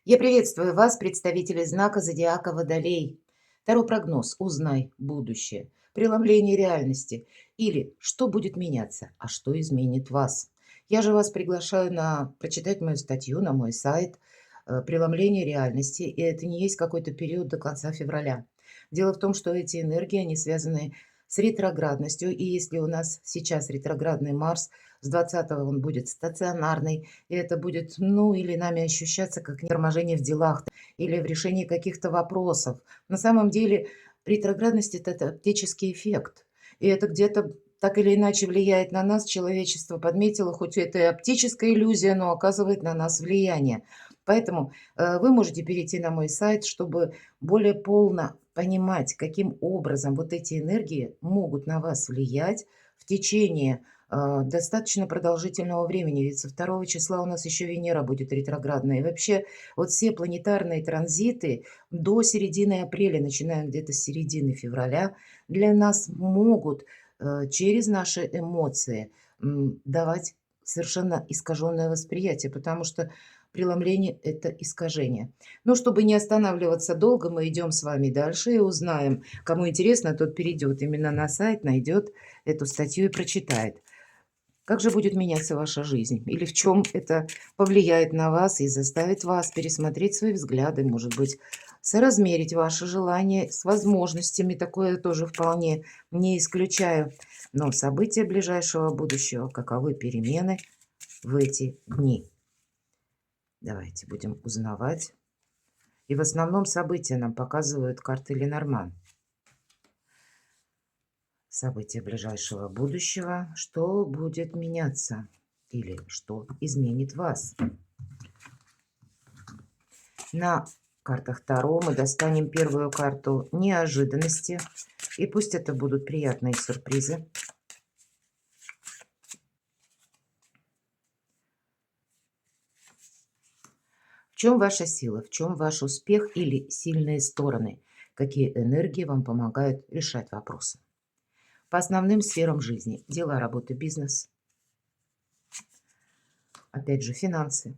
Я приветствую вас, представители знака зодиака Водолей. Второй прогноз. Узнай будущее. Преломление реальности. Или что будет меняться, а что изменит вас. Я же вас приглашаю на прочитать мою статью на мой сайт «Преломление реальности». И это не есть какой-то период до конца февраля. Дело в том, что эти энергии, они связаны с ретроградностью. И если у нас сейчас ретроградный Марс, с 20-го он будет стационарный, и это будет, ну, или нами ощущаться как торможение в делах, или в решении каких-то вопросов. На самом деле ретроградность – это оптический эффект. И это где-то так или иначе влияет на нас. Человечество подметило, хоть это и оптическая иллюзия, но оказывает на нас влияние. Поэтому вы можете перейти на мой сайт, чтобы более полно понимать, каким образом вот эти энергии могут на вас влиять в течение достаточно продолжительного времени. Ведь со 2 числа у нас еще Венера будет ретроградная. И вообще вот все планетарные транзиты до середины апреля, начиная где-то с середины февраля, для нас могут через наши эмоции давать совершенно искаженное восприятие, потому что преломление – это искажение. Но чтобы не останавливаться долго, мы идем с вами дальше и узнаем. Кому интересно, тот перейдет именно на сайт, найдет эту статью и прочитает. Как же будет меняться ваша жизнь? Или в чем это повлияет на вас и заставит вас пересмотреть свои взгляды, может быть, соразмерить ваши желания с возможностями? Такое тоже вполне не исключаю. Но события ближайшего будущего, каковы перемены в эти дни? Давайте будем узнавать. И в основном события нам показывают карты Ленорман. События ближайшего будущего. Что будет меняться? Или что изменит вас? На картах Таро мы достанем первую карту неожиданности. И пусть это будут приятные сюрпризы. В чем ваша сила? В чем ваш успех или сильные стороны? Какие энергии вам помогают решать вопросы? По основным сферам жизни. Дела, работа, бизнес. Опять же, финансы.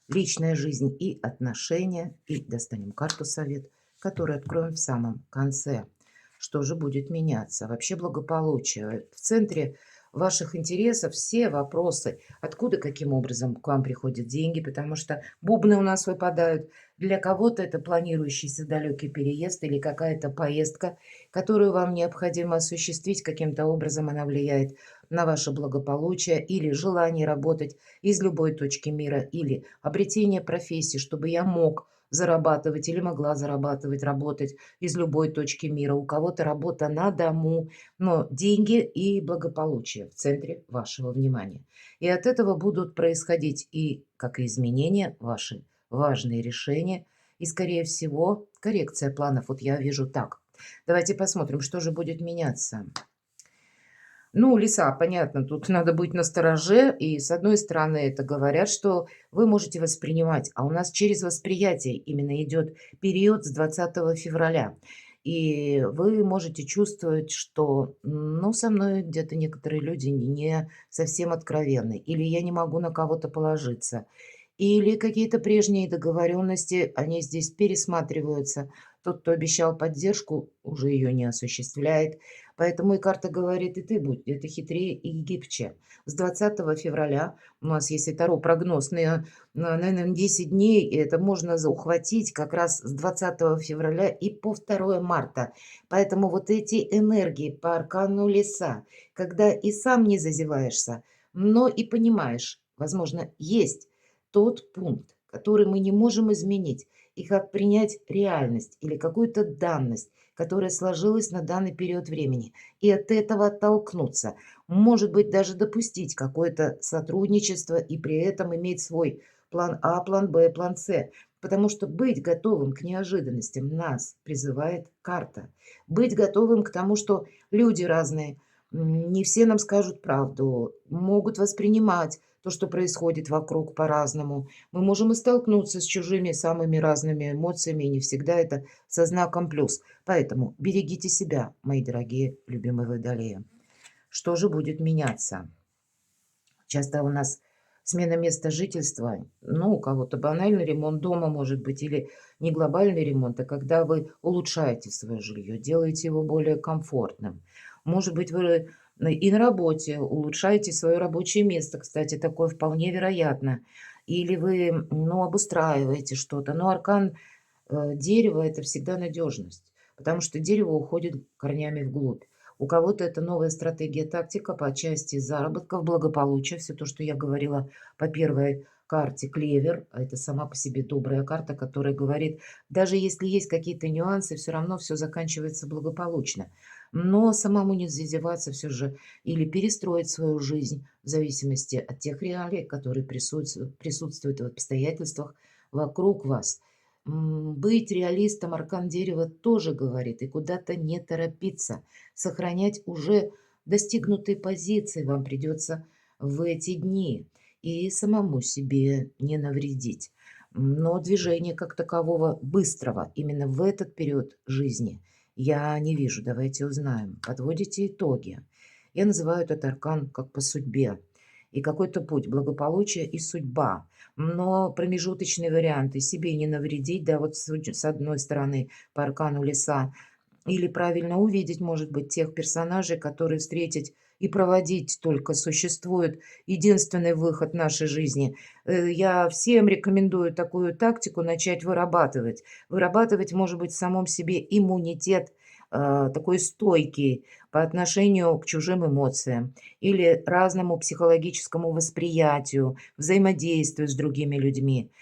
Личная жизнь и отношения. И достанем карту совет, которую откроем в самом конце. Что же будет меняться? Вообще благополучие. В центре ваших интересов все вопросы. Откуда, каким образом к вам приходят деньги? Потому что бубны у нас выпадают. Для кого-то это планирующийся далекий переезд или какая-то поездка, которую вам необходимо осуществить. Каким-то образом она влияет на ваше благополучие или желание работать из любой точки мира, или обретение профессии, чтобы я мог зарабатывать или могла зарабатывать, работать из любой точки мира. У кого-то работа на дому, но деньги и благополучие в центре вашего внимания. И от этого будут происходить и, как и изменения, ваши важные решения, и, скорее всего, коррекция планов. Вот я вижу так. Давайте посмотрим, что же будет меняться. Ну, леса, понятно, тут надо быть настороже. И с одной стороны, это говорят, что вы можете воспринимать, а у нас через восприятие именно идет период с 20 февраля. И вы можете чувствовать, что, ну, со мной где-то некоторые люди не совсем откровенны, или я не могу на кого-то положиться, или какие-то прежние договоренности, они здесь пересматриваются. Тот, кто обещал поддержку, уже ее не осуществляет. Поэтому и карта говорит, и ты будь где-то хитрее и гибче. С 20 февраля у нас есть и Таро прогноз наверное, 10 дней, и это можно ухватить как раз с 20 февраля и по 2 марта. Поэтому вот эти энергии по аркану леса, когда и сам не зазеваешься, но и понимаешь, возможно, есть тот пункт, который мы не можем изменить, и как принять реальность или какую-то данность, которая сложилась на данный период времени, и от этого оттолкнуться. Может быть, даже допустить какое-то сотрудничество и при этом иметь свой план А, план Б, план С. Потому что быть готовым к неожиданностям нас призывает карта. Быть готовым к тому, что люди разные, не все нам скажут правду, могут воспринимать то, что происходит вокруг по-разному. Мы можем и столкнуться с чужими самыми разными эмоциями, и не всегда это со знаком плюс. Поэтому берегите себя, мои дорогие любимые водолеи. Что же будет меняться? Часто у нас Смена места жительства, ну, у кого-то банальный ремонт дома, может быть, или не глобальный ремонт, а когда вы улучшаете свое жилье, делаете его более комфортным. Может быть, вы и на работе улучшаете свое рабочее место, кстати, такое вполне вероятно. Или вы, ну, обустраиваете что-то. Но аркан дерева — это всегда надежность, потому что дерево уходит корнями вглубь. У кого-то это новая стратегия, тактика по части заработков, благополучия. Все то, что я говорила по первой карте клевер, а это сама по себе добрая карта, которая говорит, даже если есть какие-то нюансы, все равно все заканчивается благополучно. Но самому не зазеваться все же или перестроить свою жизнь в зависимости от тех реалий, которые присутствуют в обстоятельствах вокруг вас. Быть реалистом аркан дерева тоже говорит, и куда-то не торопиться. Сохранять уже достигнутые позиции вам придется в эти дни. И самому себе не навредить. Но движения как такового быстрого именно в этот период жизни я не вижу. Давайте узнаем. Подводите итоги. Я называю этот аркан как по судьбе. И какой-то путь благополучия и судьба. Но промежуточные варианты себе не навредить, да, вот с одной стороны по аркану леса, или правильно увидеть, может быть, тех персонажей, которые встретить и проводить только существует единственный выход в нашей жизни. Я всем рекомендую такую тактику начать вырабатывать. Вырабатывать, может быть, в самом себе иммунитет такой стойкий по отношению к чужим эмоциям или разному психологическому восприятию, взаимодействию с другими людьми.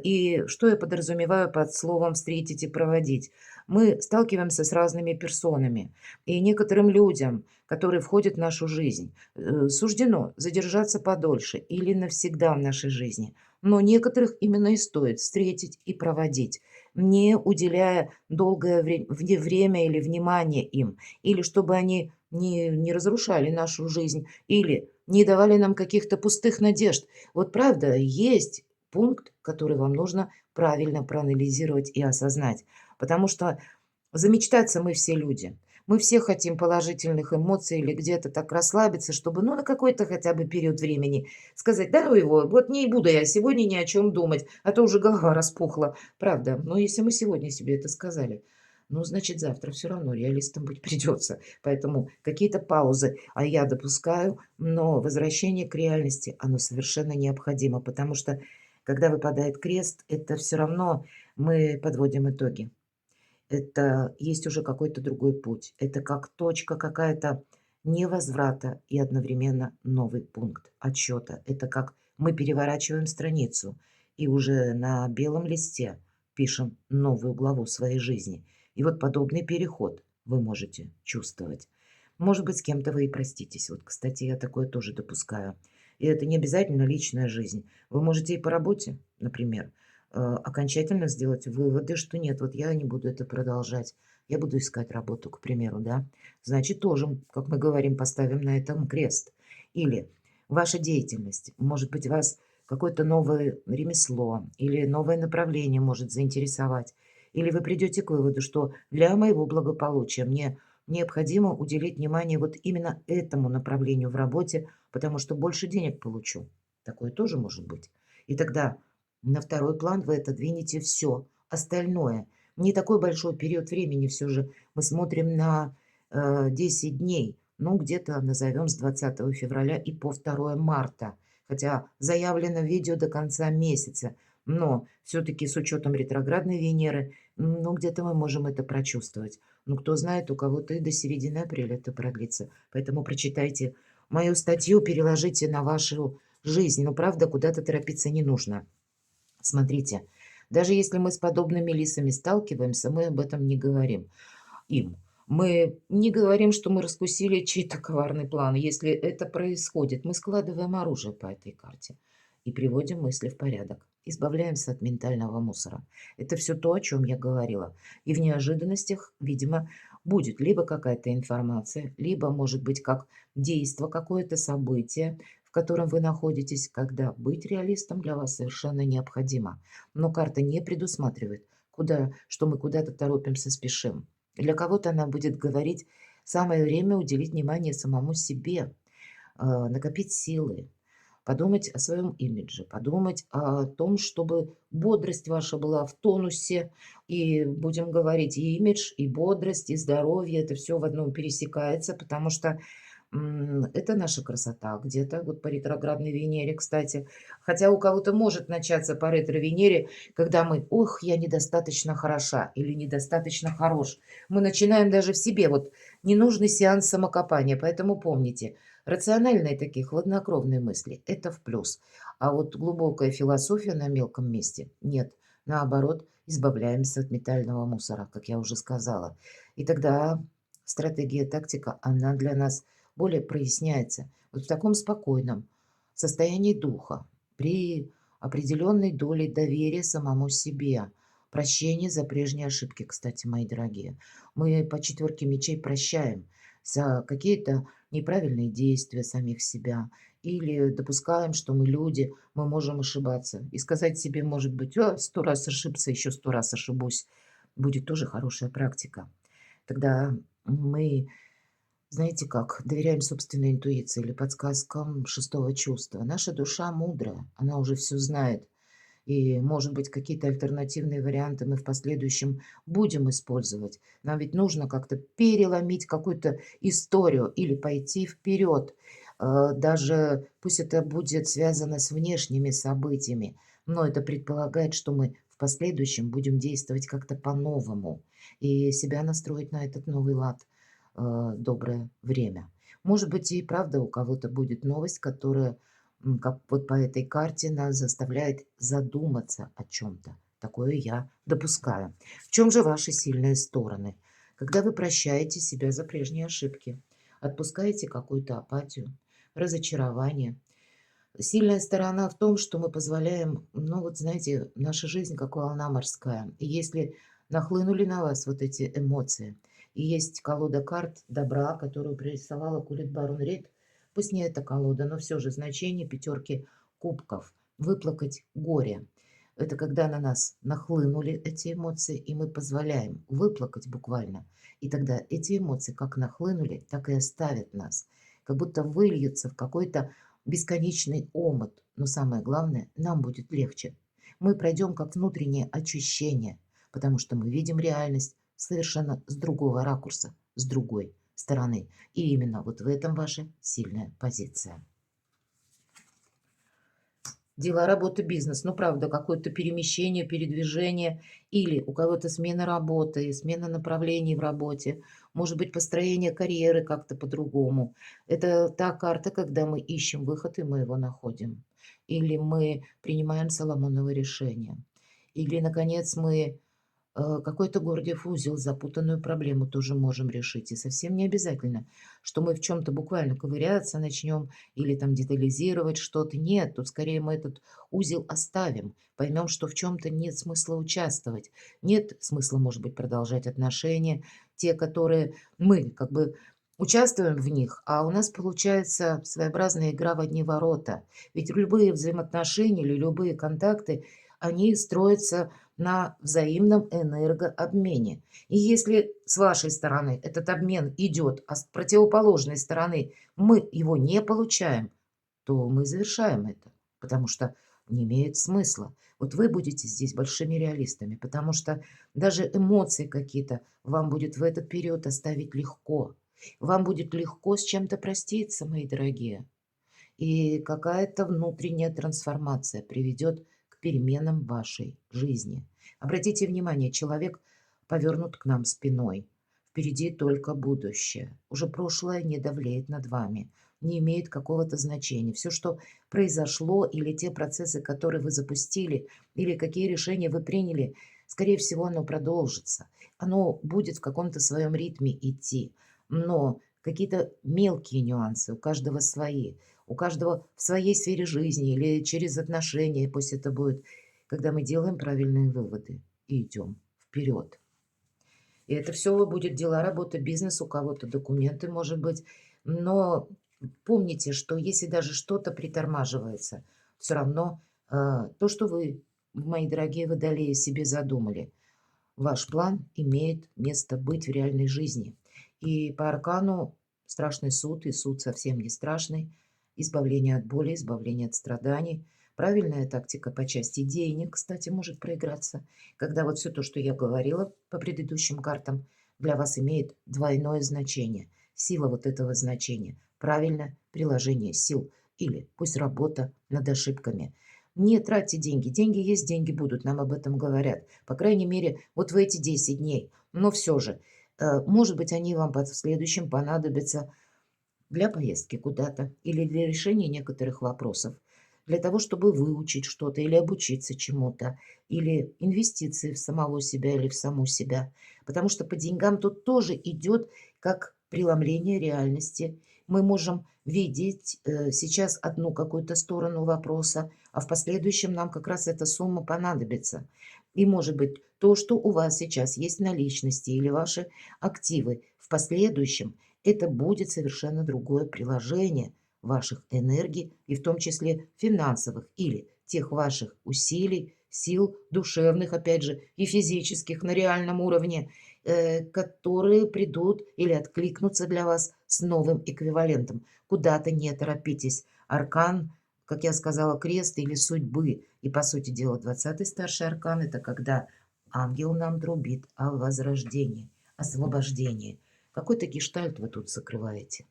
И что я подразумеваю под словом «встретить и проводить»? Мы сталкиваемся с разными персонами, и некоторым людям, которые входят в нашу жизнь, суждено задержаться подольше или навсегда в нашей жизни. Но некоторых именно и стоит встретить и проводить, не уделяя долгое время или внимание им, или чтобы они не разрушали нашу жизнь, или не давали нам каких-то пустых надежд. Вот правда, есть пункт, который вам нужно правильно проанализировать и осознать. Потому что замечтаться мы все люди. Мы все хотим положительных эмоций или где-то так расслабиться, чтобы, ну, на какой-то хотя бы период времени сказать, да ну его, вот не буду я сегодня ни о чем думать, а то уже голова распухла. Правда, но если мы сегодня себе это сказали, ну, значит, завтра все равно реалистом быть придется. Поэтому какие-то паузы, а я допускаю, но возвращение к реальности, оно совершенно необходимо, потому что, когда выпадает крест, это все равно мы подводим итоги. Это есть уже какой-то другой путь. Это как точка какая-то невозврата и одновременно новый пункт отсчета. Это как мы переворачиваем страницу и уже на белом листе пишем новую главу своей жизни. И вот подобный переход вы можете чувствовать. Может быть, с кем-то вы и проститесь. Вот, кстати, я такое тоже допускаю. И это не обязательно личная жизнь. Вы можете и по работе, например, окончательно сделать выводы, что нет, вот я не буду это продолжать, я буду искать работу, к примеру, да. Значит, тоже, как мы говорим, поставим на этом крест. Или ваша деятельность, может быть, вас какое-то новое ремесло или новое направление может заинтересовать. Или вы придете к выводу, что для моего благополучия мне необходимо уделить внимание вот именно этому направлению в работе, потому что больше денег получу. Такое тоже может быть. И тогда на второй план вы отодвинете все остальное. Не такой большой период времени все же. Мы смотрим на 10 дней. Ну, где-то назовем с 20 февраля и по 2 марта. Хотя заявлено видео до конца месяца. Но все-таки с учетом ретроградной Венеры, ну, где-то мы можем это прочувствовать. Ну, кто знает, у кого-то и до середины апреля это продлится. Поэтому прочитайте мою статью, переложите на вашу жизнь. Но, правда, куда-то торопиться не нужно. Смотрите, даже если мы с подобными лисами сталкиваемся, мы об этом не говорим им. Мы не говорим, что мы раскусили чей-то коварный план. Если это происходит, мы складываем оружие по этой карте и приводим мысли в порядок. Избавляемся от ментального мусора. Это все то, о чем я говорила. И в неожиданностях, видимо, будет либо какая-то информация, либо, может быть, как действо, какое-то событие, в котором вы находитесь, когда быть реалистом для вас совершенно необходимо. Но карта не предусматривает, что мы куда-то торопимся, спешим. Для кого-то она будет говорить: самое время уделить внимание самому себе, накопить силы. подумать о своем имидже, подумать о том, чтобы бодрость ваша была в тонусе. И будем говорить, и имидж, и бодрость, и здоровье, это все в одном пересекается, потому что это наша красота. Где-то вот по ретроградной Венере, кстати. Хотя у кого-то может начаться по ретро-Венере, когда мы, ох, я недостаточно хороша или недостаточно хорош. Мы начинаем даже в себе, вот ненужный сеанс самокопания. Поэтому помните, рациональные такие хладнокровные мысли– это в плюс. А вот глубокая философия на мелком месте– нет. Наоборот, избавляемся от ментального мусора, как я уже сказала. И тогда стратегия, тактика, она для нас более проясняется. Вот в таком спокойном состоянии духа, при определенной доле доверия самому себе, прощение за прежние ошибки, кстати, мои дорогие. Мы по четверке мечей прощаем за какие-то неправильные действия самих себя или допускаем, что мы люди, мы можем ошибаться. И сказать себе, может быть, «О, 100 раз ошибся, еще 100 раз ошибусь», будет тоже хорошая практика. Тогда мы, знаете как, доверяем собственной интуиции или подсказкам шестого чувства. Наша душа мудрая, она уже все знает. И, может быть, какие-то альтернативные варианты мы в последующем будем использовать. Нам ведь нужно как-то переломить какую-то историю или пойти вперед. Даже пусть это будет связано с внешними событиями, но это предполагает, что мы в последующем будем действовать как-то по-новому и себя настроить на этот новый лад доброе время. Может быть, и правда у кого-то будет новость, которая как вот по этой карте нас заставляет задуматься о чем-то. Такое я допускаю. В чем же ваши сильные стороны? Когда вы прощаете себя за прежние ошибки, отпускаете какую-то апатию, разочарование. Сильная сторона в том, что мы позволяем, ну вот знаете, наша жизнь как волна морская. И если нахлынули на вас вот эти эмоции, и есть колода карт добра, которую пририсовала Кулит Барун Рейд, пусть не эта колода, но все же значение пятерки кубков. Выплакать горе. Это когда на нас нахлынули эти эмоции, и мы позволяем выплакать буквально. И тогда эти эмоции как нахлынули, так и оставят нас. Как будто выльются в какой-то бесконечный омут. Но самое главное, нам будет легче. Мы пройдем как внутреннее очищение, потому что мы видим реальность совершенно с другого ракурса, с другой стороны. И именно вот в этом ваша сильная позиция. Дела, работа, бизнес. Ну, правда, какое-то перемещение, передвижение или у кого-то смена работы, смена направлений в работе, может быть, построение карьеры как-то по-другому. Это та карта, когда мы ищем выход, и мы его находим. Или мы принимаем Соломоново решение. Или, наконец, мы какой-то Гордиев узел, запутанную проблему тоже можем решить. И совсем не обязательно, что мы в чем-то буквально ковыряться начнем или там детализировать что-то. Нет, тут скорее мы этот узел оставим, поймем, что в чем-то нет смысла участвовать. Нет смысла, может быть, продолжать отношения, те, которые мы как бы участвуем в них, а у нас получается своеобразная игра в одни ворота. Ведь любые взаимоотношения или любые контакты, они строятся на взаимном энергообмене. И если с вашей стороны этот обмен идет, а с противоположной стороны мы его не получаем, то мы завершаем это, потому что не имеет смысла. Вот вы будете здесь большими реалистами, потому что даже эмоции какие-то вам будет в этот период оставить легко. Вам будет легко с чем-то проститься, мои дорогие. И какая-то внутренняя трансформация приведет к переменам в вашей жизни. Обратите внимание, человек повернут к нам спиной. Впереди только будущее. Уже прошлое не давлеет над вами, не имеет какого-то значения. Все, что произошло, или те процессы, которые вы запустили, или какие решения вы приняли, скорее всего, оно продолжится. Оно будет в каком-то своем ритме идти. Но какие-то мелкие нюансы, у каждого свои. У каждого в своей сфере жизни или через отношения, пусть это будет, когда мы делаем правильные выводы и идем вперед. И это все будет дела, работа, бизнес, у кого-то документы, может быть. Но помните, что если даже что-то притормаживается, все равно то, что вы, мои дорогие водолеи, себе задумали, ваш план имеет место быть в реальной жизни. И по аркану страшный суд, и суд совсем не страшный, избавление от боли, избавление от страданий. Правильная тактика по части денег, кстати, может проиграться, когда вот все то, что я говорила по предыдущим картам, для вас имеет двойное значение. Сила вот этого значения. Правильное приложение сил или пусть работа над ошибками. Не тратьте деньги. Деньги есть, деньги будут, нам об этом говорят. По крайней мере, вот в эти 10 дней. Но все же, может быть, они вам в следующем понадобятся для поездки куда-то или для решения некоторых вопросов, для того, чтобы выучить что-то или обучиться чему-то, или инвестиции в самого себя или в саму себя. Потому что по деньгам тут тоже идет как преломление реальности. Мы можем видеть сейчас одну какую-то сторону вопроса, а в последующем нам как раз эта сумма понадобится. И может быть то, что у вас сейчас есть наличности или ваши активы, в последующем это будет совершенно другое приложение ваших энергий, и в том числе финансовых или тех ваших усилий, сил душевных, опять же, и физических на реальном уровне, которые придут или откликнутся для вас с новым эквивалентом. Куда-то не торопитесь. Аркан, как я сказала, крест или судьбы. И, по сути дела, 20-й старший аркан – это когда ангел нам трубит о возрождении, освобождении. Какой-то гештальт вы тут закрываете.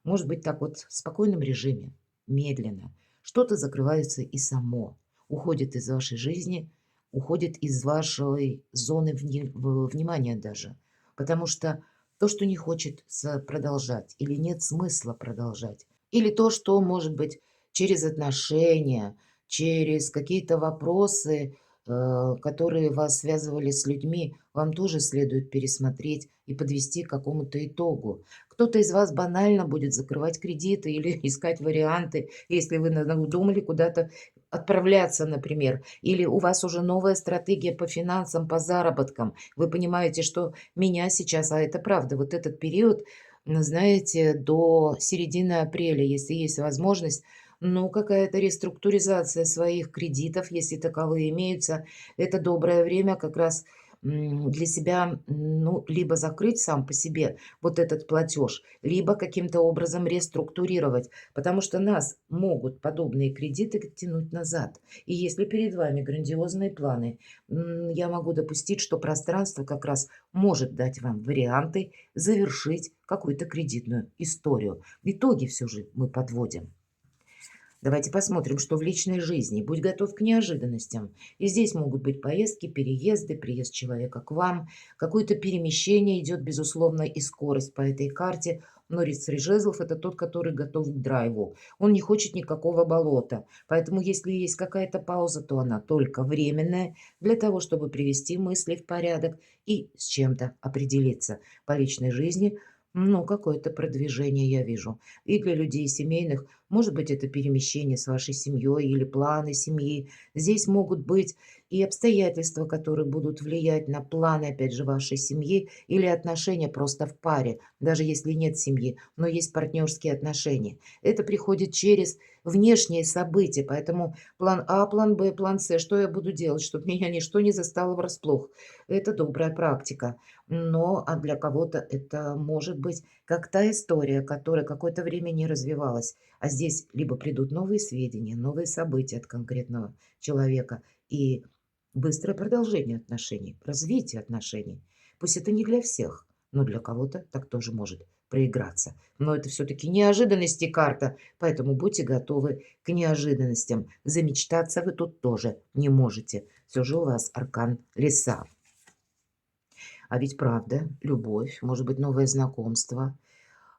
Может быть, так вот в спокойном режиме, медленно. Что-то закрывается и само. Уходит из вашей жизни, уходит из вашей зоны внимания даже. Потому что то, что не хочет продолжать, или нет смысла продолжать, или то, что, может быть, через отношения, через какие-то вопросы, которые вас связывали с людьми, вам тоже следует пересмотреть и подвести к какому-то итогу. Кто-то из вас банально будет закрывать кредиты или искать варианты, если вы думали куда-то отправляться, например, или у вас уже новая стратегия по финансам, по заработкам. Вы понимаете, что меня сейчас, а это правда, вот этот период, знаете, до середины апреля, если есть возможность, ну, какая-то реструктуризация своих кредитов, если таковые имеются, это доброе время как раз для себя, ну, либо закрыть сам по себе вот этот платеж, либо каким-то образом реструктурировать, потому что нас могут подобные кредиты тянуть назад. И если перед вами грандиозные планы, я могу допустить, что пространство как раз может дать вам варианты завершить какую-то кредитную историю. Итоги все же мы подводим. Давайте посмотрим, что в личной жизни. Будь готов к неожиданностям. И здесь могут быть поездки, переезды, приезд человека к вам. Какое-то перемещение идет, безусловно, и скорость по этой карте. Но рыцарь жезлов – это тот, который готов к драйву. Он не хочет никакого болота. Поэтому, если есть какая-то пауза, то она только временная, для того, чтобы привести мысли в порядок и с чем-то определиться. По личной жизни – ну, какое-то продвижение я вижу. И для людей семейных, может быть, это перемещение с вашей семьей или планы семьи. Здесь могут быть и обстоятельства, которые будут влиять на планы, опять же, вашей семьи или отношения просто в паре, даже если нет семьи, но есть партнерские отношения. Это приходит через внешние события, поэтому план А, план Б, план С, что я буду делать, чтобы меня ничто не застало врасплох. Это добрая практика. Но а для кого-то это может быть как та история, которая какое-то время не развивалась. А здесь либо придут новые сведения, новые события от конкретного человека и быстрое продолжение отношений, развитие отношений. Пусть это не для всех, но для кого-то так тоже может проиграться. Но это все-таки неожиданности карта, поэтому будьте готовы к неожиданностям. Замечтаться вы тут тоже не можете. Все же у вас аркан леса. А ведь правда, любовь, может быть, новое знакомство,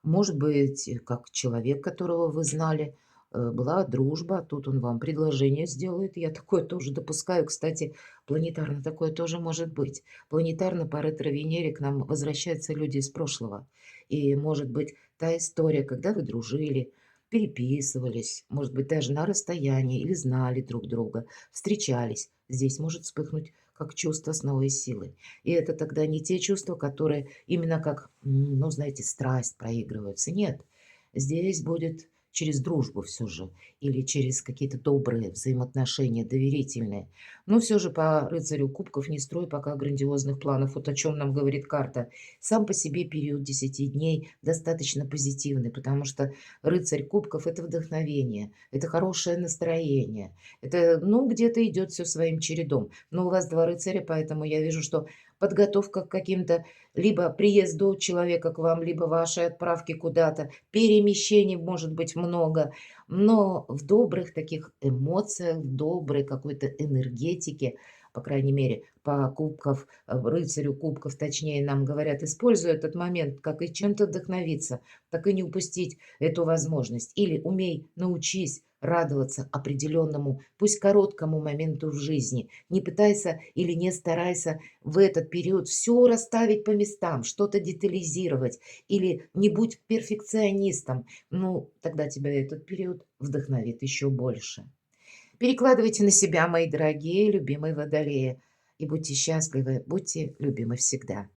может быть, как человек, которого вы знали, была дружба, а тут он вам предложение сделает. Я такое тоже допускаю. Кстати, планетарно такое тоже может быть. Планетарно по ретро-Венере к нам возвращаются люди из прошлого. И, может быть, та история, когда вы дружили, переписывались, может быть, даже на расстоянии или знали друг друга, встречались. Здесь может вспыхнуть как чувство с новой силой. И это тогда не те чувства, которые именно как, ну, знаете, страсть проигрываются. Нет, здесь будет через дружбу все же. или через какие-то добрые взаимоотношения, доверительные. Но все же по рыцарю кубков не строй пока грандиозных планов. Вот о чем нам говорит карта. Сам по себе период 10 дней достаточно позитивный, потому что рыцарь кубков– это вдохновение, это хорошее настроение, это, ну, где-то идет все своим чередом. Но у вас два рыцаря, поэтому я вижу, что подготовка к каким-то либо приезду человека к вам, либо вашей отправки куда-то, перемещений может быть много, но в добрых таких эмоциях, в доброй какой-то энергетике, по крайней мере, по кубков, рыцарю кубков, точнее, нам говорят, используй этот момент, как и чем-то вдохновиться, так и не упустить эту возможность. Или умей, научись радоваться определенному, пусть короткому моменту в жизни. Не пытайся или не старайся в этот период все расставить по местам, что-то детализировать, или не будь перфекционистом. Ну, тогда тебя этот период вдохновит еще больше. Перекладывайте на себя, мои дорогие, любимые водолеи, и будьте счастливы, будьте любимы всегда.